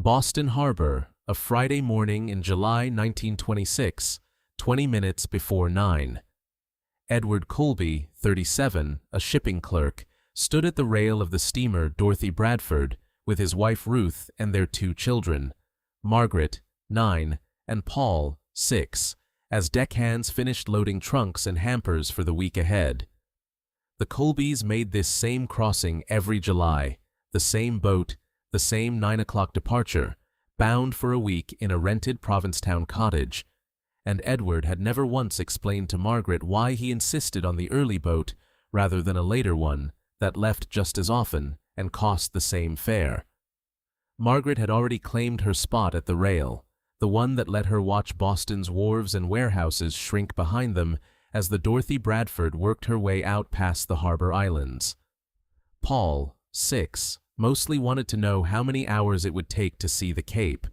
Boston Harbor, a Friday morning in July 1926, 20 minutes before 9. Edward Colby, 37, a shipping clerk, stood at the rail of the steamer Dorothy Bradford with his wife Ruth and their 2 children, Margaret, 9, and Paul, 6, as deckhands finished loading trunks and hampers for the week ahead. The Colbys made this same crossing every July, the same boat, the same 9 o'clock departure, bound for a week in a rented Provincetown cottage, and Edward had never once explained to Margaret why he insisted on the early boat rather than a later one that left just as often and cost the same fare. Margaret had already claimed her spot at the rail, the one that let her watch Boston's wharves and warehouses shrink behind them as the Dorothy Bradford worked her way out past the harbor islands. Paul, 6, mostly wanted to know how many hours it would take to see the Cape,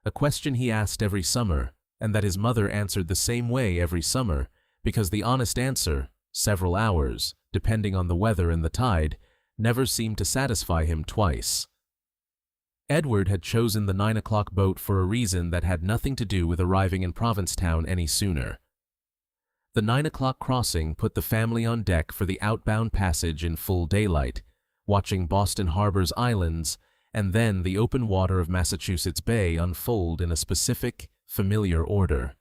a question he asked every summer, and that his mother answered the same way every summer, because the honest answer, several hours, depending on the weather and the tide, never seemed to satisfy him twice. Edward had chosen the 9 o'clock boat for a reason that had nothing to do with arriving in Provincetown any sooner. The 9 o'clock crossing put the family on deck for the outbound passage in full daylight, watching Boston Harbor's islands and then the open water of Massachusetts Bay unfold in a specific, familiar order.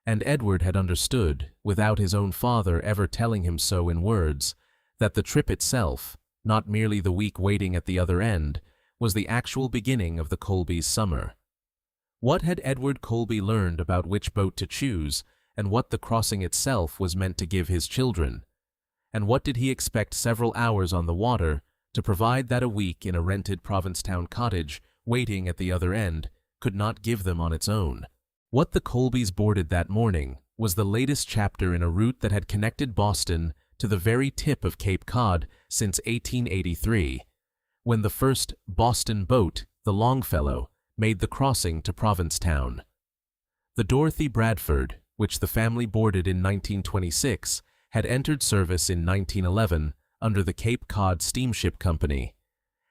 And Edward had understood, without his own father ever telling him so in words, that the trip itself, not merely the week waiting at the other end, was the actual beginning of the Colbys' summer. What had Edward Colby learned about which boat to choose, and what the crossing itself was meant to give his children? And what did he expect several hours on the water to provide that a week in a rented Provincetown cottage waiting at the other end could not give them on its own? What the Colbys boarded that morning was the latest chapter in a route that had connected Boston to the very tip of Cape Cod since 1883, when the first Boston boat, the Longfellow, made the crossing to Provincetown. The Dorothy Bradford, which the family boarded in 1926, had entered service in 1911 under the Cape Cod Steamship Company,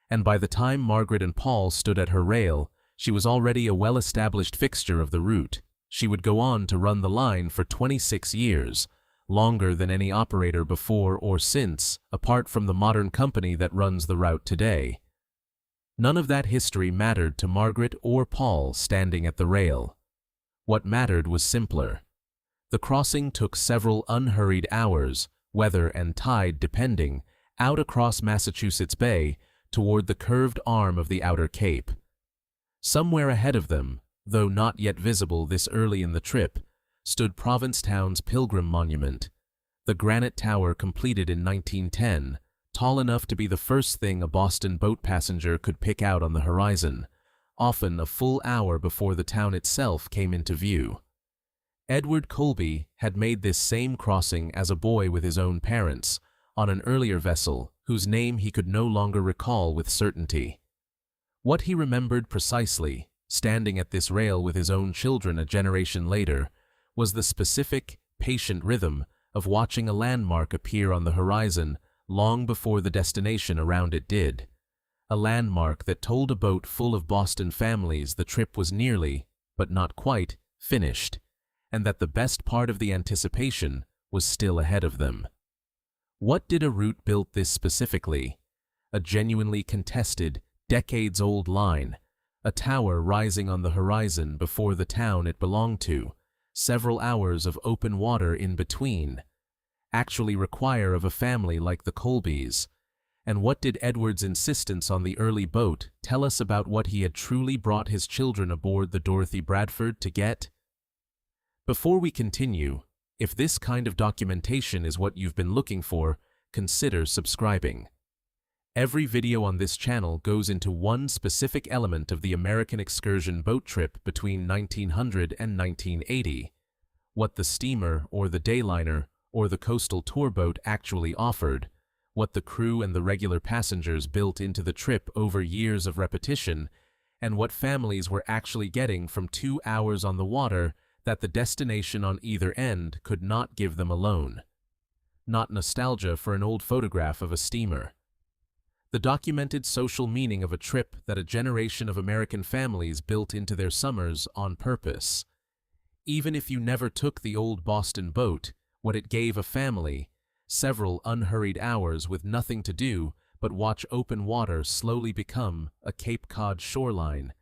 and by the time Margaret and Paul stood at her rail, she was already a well-established fixture of the route. She would go on to run the line for 26 years, longer than any operator before or since, apart from the modern company that runs the route today. None of that history mattered to Margaret or Paul standing at the rail. What mattered was simpler. The crossing took several unhurried hours, weather and tide depending, out across Massachusetts Bay toward the curved arm of the outer cape. Somewhere ahead of them, though not yet visible this early in the trip, stood Provincetown's Pilgrim Monument, the granite tower completed in 1910, tall enough to be the first thing a Boston boat passenger could pick out on the horizon, often a full hour before the town itself came into view. Edward Colby had made this same crossing as a boy with his own parents, on an earlier vessel whose name he could no longer recall with certainty. What he remembered precisely, standing at this rail with his own children a generation later, was the specific, patient rhythm of watching a landmark appear on the horizon long before the destination around it did. A landmark that told a boat full of Boston families the trip was nearly, but not quite, finished, and that the best part of the anticipation was still ahead of them. What did a route built this specifically? A genuinely contested, decades-old line, a tower rising on the horizon before the town it belonged to, several hours of open water in between, actually require of a family like the Colbys? And what did Edward's insistence on the early boat tell us about what he had truly brought his children aboard the Dorothy Bradford to get? Before we continue, if this kind of documentation is what you've been looking for, consider subscribing. Every video on this channel goes into one specific element of the American excursion boat trip between 1900 and 1980, what the steamer or the dayliner or the coastal tour boat actually offered, what the crew and the regular passengers built into the trip over years of repetition, and what families were actually getting from 2 hours on the water that the destination on either end could not give them alone. Not nostalgia for an old photograph of a steamer. the documented social meaning of a trip that a generation of American families built into their summers on purpose. Even if you never took the old Boston boat, what it gave a family, several unhurried hours with nothing to do but watch open water slowly become a Cape Cod shoreline,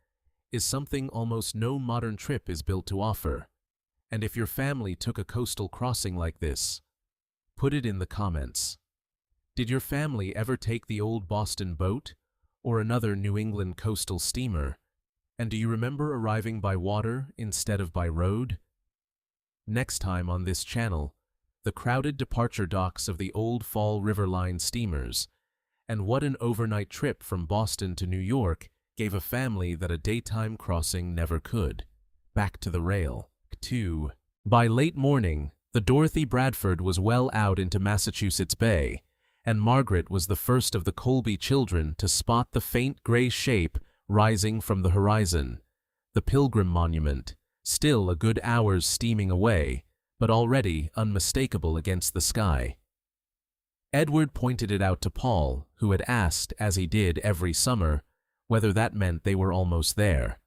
is something almost no modern trip is built to offer. And if your family took a coastal crossing like this, put it in the comments. Did your family ever take the old Boston boat or another New England coastal steamer? And do you remember arriving by water instead of by road? Next time on this channel, the crowded departure docks of the old Fall River Line steamers, and what an overnight trip from Boston to New York gave a family that a daytime crossing never could. Back to the rail. 2. By late morning, the Dorothy Bradford was well out into Massachusetts Bay, and Margaret was the first of the Colby children to spot the faint gray shape rising from the horizon. The Pilgrim Monument, still a good hour's steaming away, but already unmistakable against the sky. Edward pointed it out to Paul, who had asked, as he did every summer, whether that meant they were almost there.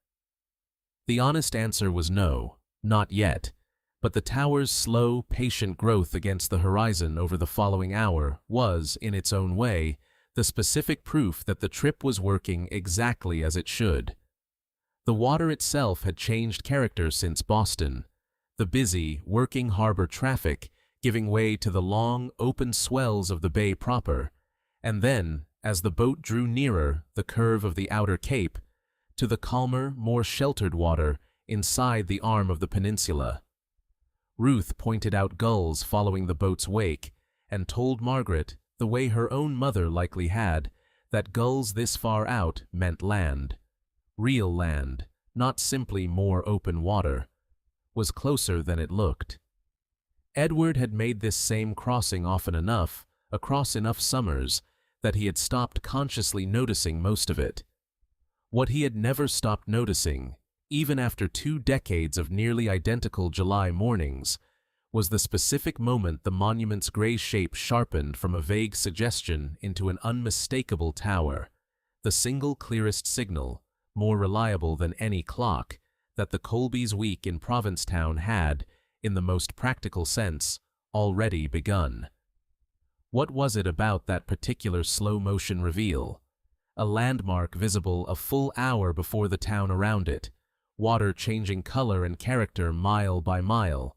The honest answer was no, not yet, but the tower's slow, patient growth against the horizon over the following hour was, in its own way, the specific proof that the trip was working exactly as it should. The water itself had changed character since Boston, the busy, working harbor traffic giving way to the long, open swells of the bay proper, and then, as the boat drew nearer the curve of the outer cape, to the calmer, more sheltered water inside the arm of the peninsula. Ruth pointed out gulls following the boat's wake and told Margaret, the way her own mother likely had, that gulls this far out meant land. Real land, not simply more open water, was closer than it looked. Edward had made this same crossing often enough, across enough summers, that he had stopped consciously noticing most of it. What he had never stopped noticing, even after 2 decades of nearly identical July mornings, was the specific moment the monument's gray shape sharpened from a vague suggestion into an unmistakable tower, the single clearest signal, more reliable than any clock, that the Colby's week in Provincetown had, in the most practical sense, already begun. What was it about that particular slow-motion reveal? A landmark visible a full hour before the town around it, water changing color and character mile by mile,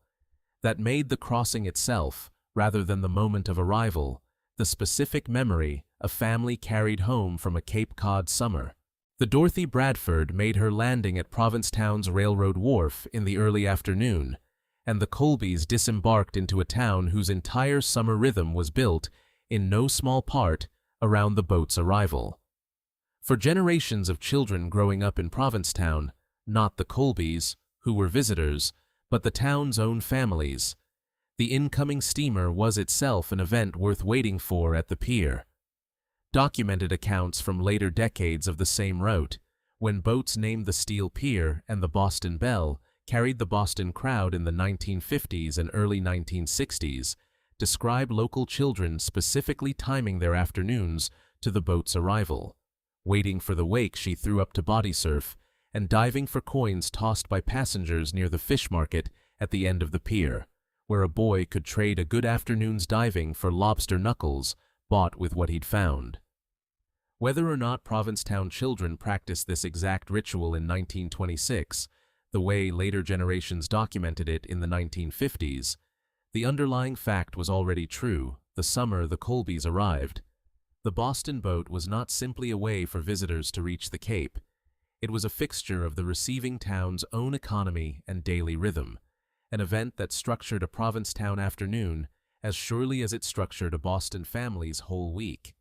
that made the crossing itself, rather than the moment of arrival, the specific memory a family carried home from a Cape Cod summer. The Dorothy Bradford made her landing at Provincetown's railroad wharf in the early afternoon, and the Colbys disembarked into a town whose entire summer rhythm was built, in no small part, around the boat's arrival. For generations of children growing up in Provincetown, not the Colbys, who were visitors, but the town's own families, the incoming steamer was itself an event worth waiting for at the pier. Documented accounts from later decades of the same route, when boats named the Steel Pier and the Boston Belle carried the Boston crowd in the 1950s and early 1960s, describe local children specifically timing their afternoons to the boat's arrival, waiting for the wake she threw up to body surf, and diving for coins tossed by passengers near the fish market at the end of the pier, where a boy could trade a good afternoon's diving for lobster knuckles bought with what he'd found. Whether or not Provincetown children practiced this exact ritual in 1926, the way later generations documented it in the 1950s, the underlying fact was already true the summer the Colbys arrived. The Boston boat was not simply a way for visitors to reach the Cape. It was a fixture of the receiving town's own economy and daily rhythm, an event that structured a Provincetown afternoon as surely as it structured a Boston family's whole week.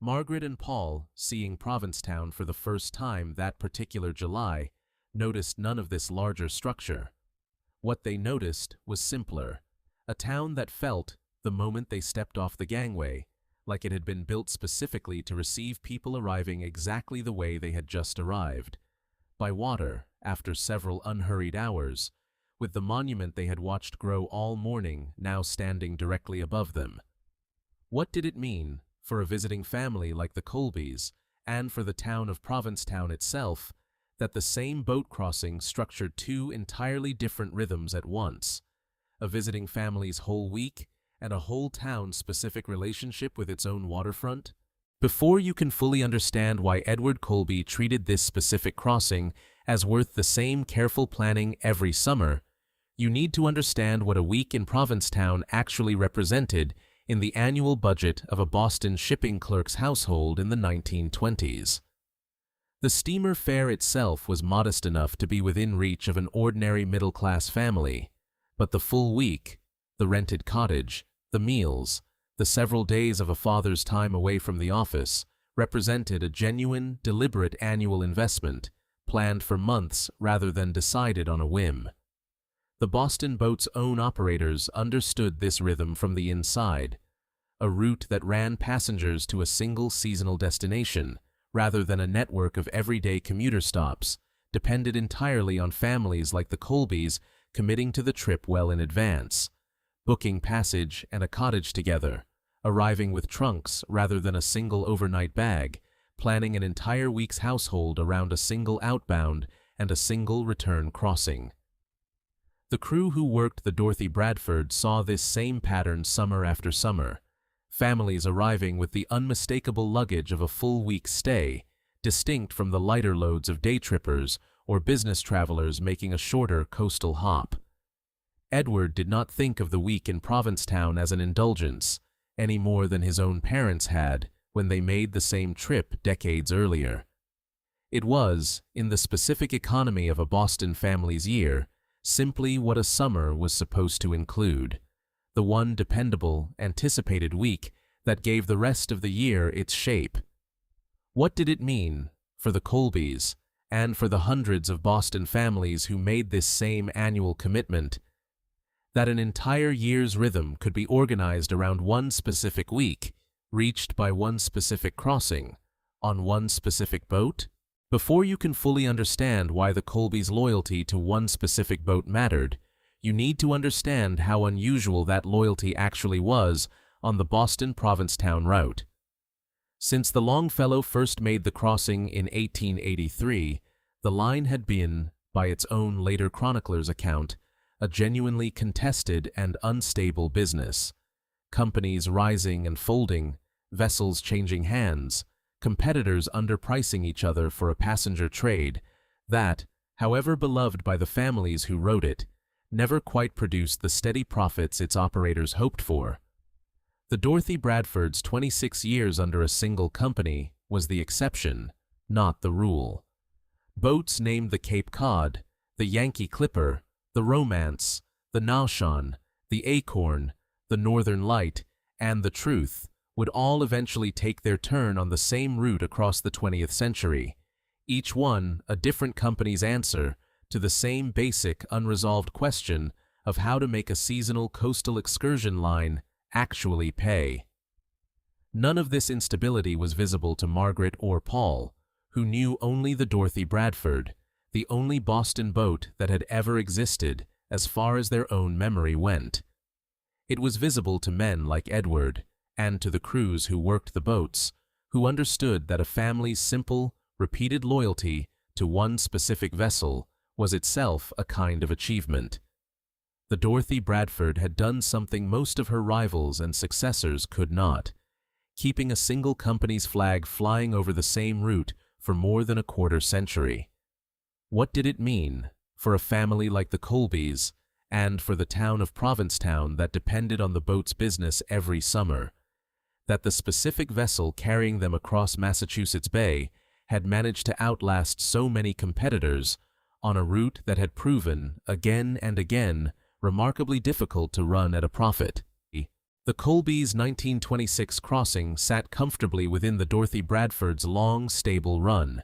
Margaret and Paul, seeing Provincetown for the first time that particular July, noticed none of this larger structure. What they noticed was simpler, a town that felt, the moment they stepped off the gangway, like it had been built specifically to receive people arriving exactly the way they had just arrived, by water, after several unhurried hours, with the monument they had watched grow all morning now standing directly above them. What did it mean, for a visiting family like the Colbys, and for the town of Provincetown itself, that the same boat crossing structured two entirely different rhythms at once: a visiting family's whole week and a whole town-specific relationship with its own waterfront? Before you can fully understand why Edward Colby treated this specific crossing as worth the same careful planning every summer, you need to understand what a week in Provincetown actually represented in the annual budget of a Boston shipping clerk's household in the 1920s. The steamer fare itself was modest enough to be within reach of an ordinary middle-class family, but the full week, the rented cottage, the meals, the several days of a father's time away from the office represented a genuine, deliberate annual investment, planned for months rather than decided on a whim. The Boston boat's own operators understood this rhythm from the inside, a route that ran passengers to a single seasonal destination, rather than a network of everyday commuter stops, depended entirely on families like the Colbys committing to the trip well in advance, booking passage and a cottage together, arriving with trunks rather than a single overnight bag, planning an entire week's household around a single outbound and a single return crossing. The crew who worked the Dorothy Bradford saw this same pattern summer after summer, families arriving with the unmistakable luggage of a full week's stay, distinct from the lighter loads of day trippers or business travelers making a shorter coastal hop. Edward did not think of the week in Provincetown as an indulgence, any more than his own parents had when they made the same trip decades earlier. It was, in the specific economy of a Boston family's year, simply what a summer was supposed to include, the one dependable, anticipated week that gave the rest of the year its shape. What did it mean for the Colbys and for the hundreds of Boston families who made this same annual commitment? That an entire year's rhythm could be organized around one specific week, reached by one specific crossing, on one specific boat? Before you can fully understand why the Colbys' loyalty to one specific boat mattered, you need to understand how unusual that loyalty actually was on the Boston-Provincetown route. Since the Longfellow first made the crossing in 1883, the line had been, by its own later chronicler's account, a genuinely contested and unstable business. Companies rising and folding, vessels changing hands, competitors underpricing each other for a passenger trade that, however beloved by the families who rode it, never quite produced the steady profits its operators hoped for. The Dorothy Bradford's 26 years under a single company was the exception, not the rule. Boats named the Cape Cod, the Yankee Clipper, the Romance, the Naushon, the Acorn, the Northern Light, and the Truth would all eventually take their turn on the same route across the 20th century, each one a different company's answer to the same basic unresolved question of how to make a seasonal coastal excursion line actually pay. None of this instability was visible to Margaret or Paul, who knew only the Dorothy Bradford, the only Boston boat that had ever existed as far as their own memory went. It was visible to men like Edward, and to the crews who worked the boats, who understood that a family's simple, repeated loyalty to one specific vessel was itself a kind of achievement. The Dorothy Bradford had done something most of her rivals and successors could not, keeping a single company's flag flying over the same route for more than a quarter century. What did it mean for a family like the Colbys and for the town of Provincetown that depended on the boat's business every summer, that the specific vessel carrying them across Massachusetts Bay had managed to outlast so many competitors on a route that had proven, again and again, remarkably difficult to run at a profit? The Colbys' 1926 crossing sat comfortably within the Dorothy Bradford's long, stable run.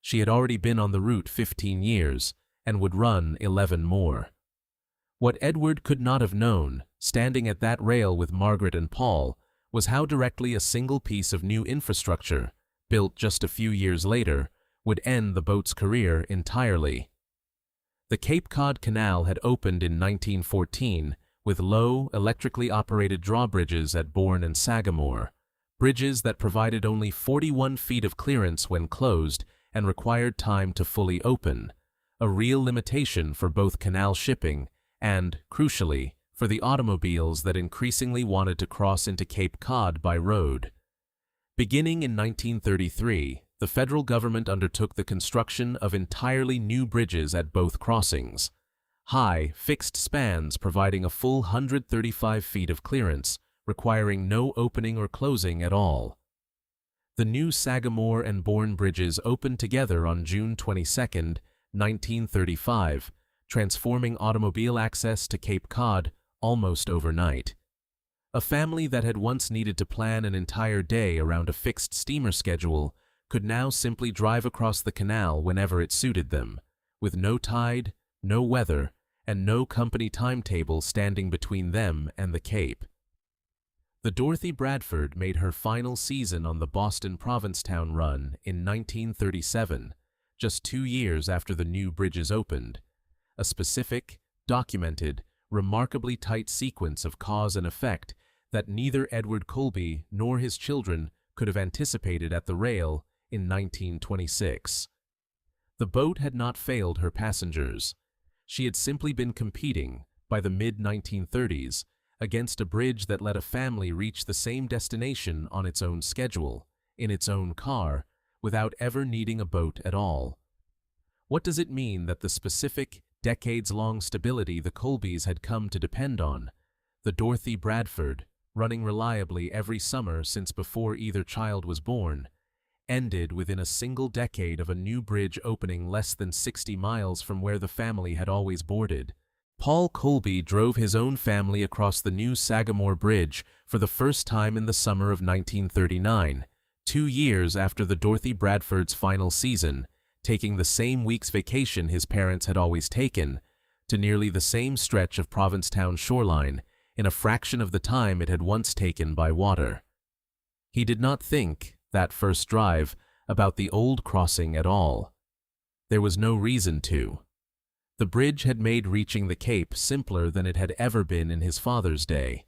She had already been on the route 15 years and would run 11 more. What Edward could not have known, standing at that rail with Margaret and Paul, was how directly a single piece of new infrastructure, built just a few years later, would end the boat's career entirely. The Cape Cod Canal had opened in 1914 with low, electrically operated drawbridges at Bourne and Sagamore, bridges that provided only 41 feet of clearance when closed and required time to fully open, a real limitation for both canal shipping and, crucially, for the automobiles that increasingly wanted to cross into Cape Cod by road. Beginning in 1933, the federal government undertook the construction of entirely new bridges at both crossings. High, fixed spans providing a full 135 feet of clearance, requiring no opening or closing at all. The new Sagamore and Bourne bridges opened together on June 22, 1935, transforming automobile access to Cape Cod almost overnight. A family that had once needed to plan an entire day around a fixed steamer schedule could now simply drive across the canal whenever it suited them, with no tide, no weather, and no company timetable standing between them and the Cape. The Dorothy Bradford made her final season on the Boston Provincetown run in 1937, just 2 years after the new bridges opened, a specific, documented, remarkably tight sequence of cause and effect that neither Edward Colby nor his children could have anticipated at the rail in 1926. The boat had not failed her passengers. She had simply been competing, by the mid-1930s, against a bridge that let a family reach the same destination on its own schedule, in its own car, without ever needing a boat at all. What does it mean that the specific, decades-long stability the Colbys had come to depend on, the Dorothy Bradford, running reliably every summer since before either child was born, ended within a single decade of a new bridge opening less than 60 miles from where the family had always boarded? Paul Colby drove his own family across the new Sagamore Bridge for the first time in the summer of 1939, 2 years after the Dorothy Bradford's final season, taking the same week's vacation his parents had always taken, to nearly the same stretch of Provincetown shoreline, in a fraction of the time it had once taken by water. He did not think, that first drive, about the old crossing at all. There was no reason to. The bridge had made reaching the Cape simpler than it had ever been in his father's day,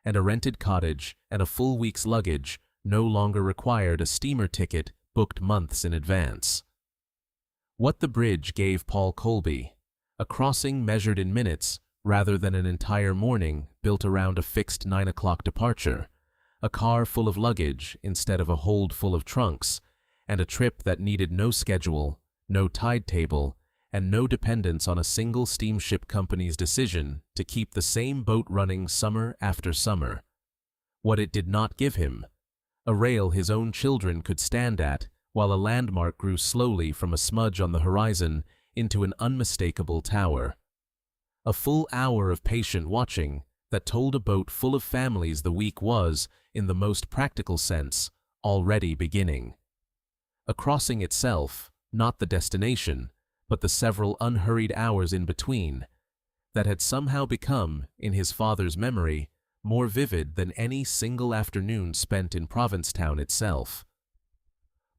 and a rented cottage and a full week's luggage no longer required a steamer ticket booked months in advance. What the bridge gave Paul Colby, a crossing measured in minutes rather than an entire morning built around a fixed 9 o'clock departure, a car full of luggage instead of a hold full of trunks, and a trip that needed no schedule, no tide table, and no dependence on a single steamship company's decision to keep the same boat running summer after summer. What it did not give him, a rail his own children could stand at while a landmark grew slowly from a smudge on the horizon into an unmistakable tower. A full hour of patient watching that told a boat full of families the week was, in the most practical sense, already beginning. A crossing itself, not the destination, but the several unhurried hours in between, that had somehow become, in his father's memory, more vivid than any single afternoon spent in Provincetown itself.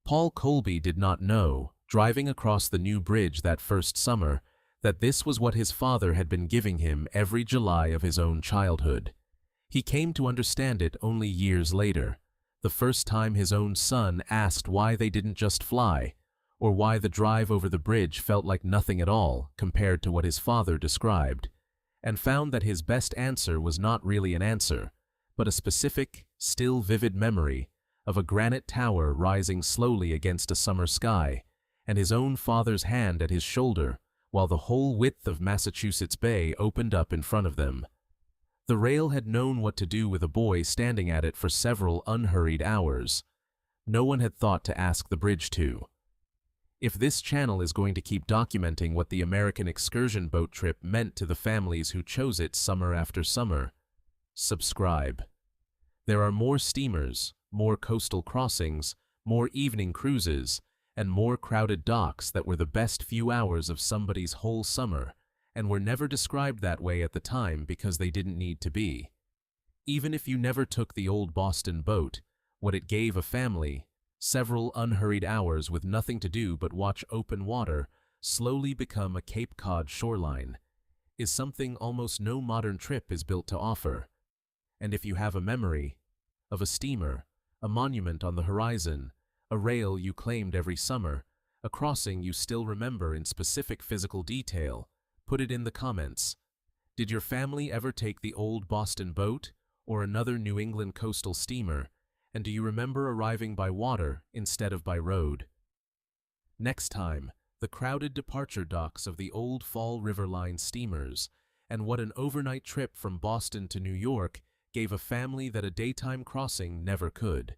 Paul Colby did not know, driving across the new bridge that first summer, that this was what his father had been giving him every July of his own childhood. He came to understand it only years later, the first time his own son asked why they didn't just fly, or why the drive over the bridge felt like nothing at all compared to what his father described, and found that his best answer was not really an answer, but a specific, still vivid memory of a granite tower rising slowly against a summer sky, and his own father's hand at his shoulder while the whole width of Massachusetts Bay opened up in front of them. The rail had known what to do with a boy standing at it for several unhurried hours. No one had thought to ask the bridge to. If this channel is going to keep documenting what the American excursion boat trip meant to the families who chose it summer after summer, subscribe. There are more steamers, more coastal crossings, more evening cruises, and more crowded docks that were the best few hours of somebody's whole summer, and were never described that way at the time because they didn't need to be. Even if you never took the old Boston boat, what it gave a family, several unhurried hours with nothing to do but watch open water slowly become a Cape Cod shoreline, is something almost no modern trip is built to offer. And if you have a memory of a steamer, a monument on the horizon, a rail you claimed every summer, a crossing you still remember in specific physical detail? Put it in the comments. Did your family ever take the old Boston boat or another New England coastal steamer? And do you remember arriving by water instead of by road? Next time, the crowded departure docks of the old Fall River Line steamers, and what an overnight trip from Boston to New York gave a family that a daytime crossing never could.